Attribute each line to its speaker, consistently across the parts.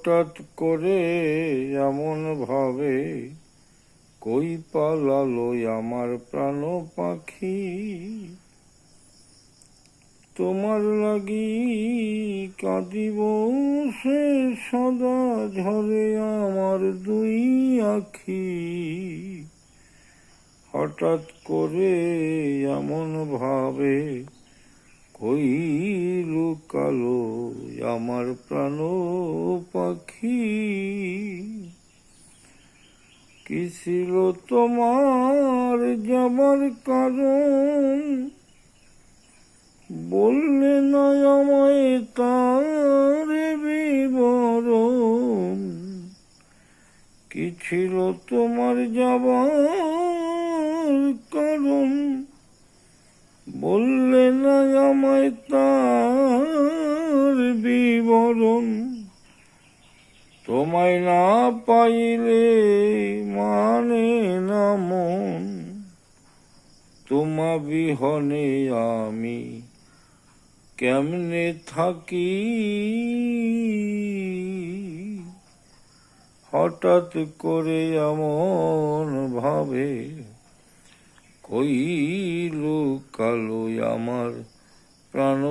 Speaker 1: হঠাৎ করে এমন ভাবে কই পালালো আমার প্রাণ পাখি। তোমার লাগি কাঁদিব সে সদা ঝরে আমার দুই আখি। হঠাৎ করে এমন ভাবে কই লুকালো আমার প্রাণ পাখি। কি ছিল তোমার যাবার কারণ, বললে না আমায় তার বিবরণ। কি ছিল তোমার যাবার কারণ, বললে না আমায় তার বিবরণ। তোমায় না পাইলে মানে না মন, তোমা বিহনে আমি কেমনে থাকি। হঠাৎ করে এমন ভাবে কই লুকালো আমার প্রাণ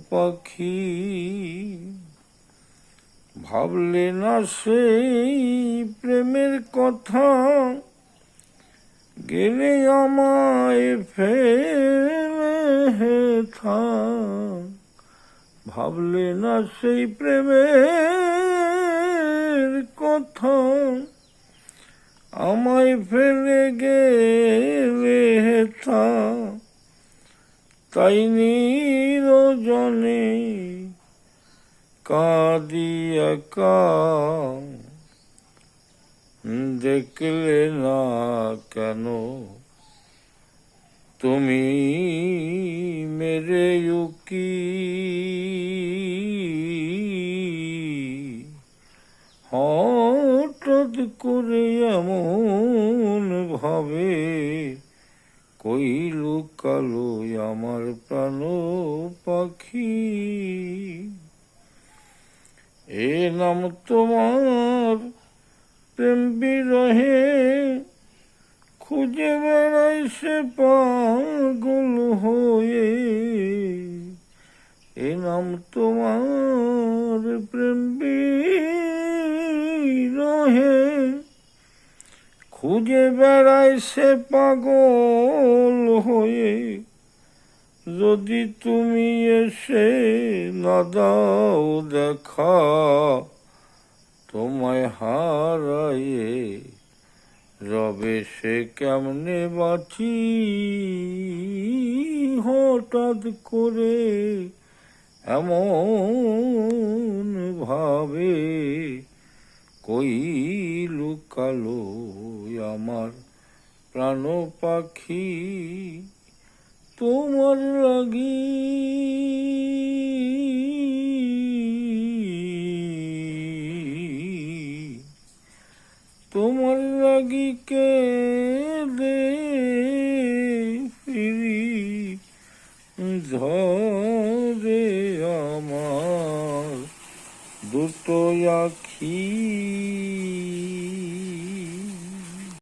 Speaker 1: পাখি। ভাবলে না সেই প্রেমের কথা, গেলে আমায় ফেলে হেথা। ভাবলে না সেই প্রেমের কথা, আমায় ফেলে গেলে হেথা। তাই নিরজনে কাঁদি একা, দেখলে না কেন তুমি মেরে উকি। হঠাৎ করে এমন ভাবে কই লুকালো আমার প্রাণ পাখি। এ নাম তোমার প্রেম বিরহে, খুঁজে বেড়াই সে পাগল হয়ে। এ নাম তোমার প্রেম বিরহে, খুঁজে বেড়াই সে পাগল হয়ে। যদি তুমি এসে না দাও দেখা, তোমায় হারায়ে রবে সে কেমনে বাঁচি। হঠাৎ করে এমন ভাবে কই লুকালো আমার প্রাণ পাখি। তোমার লাগি তোমার লাগি কেঁদে ফিরি ঝরে আমার দুটো আখি।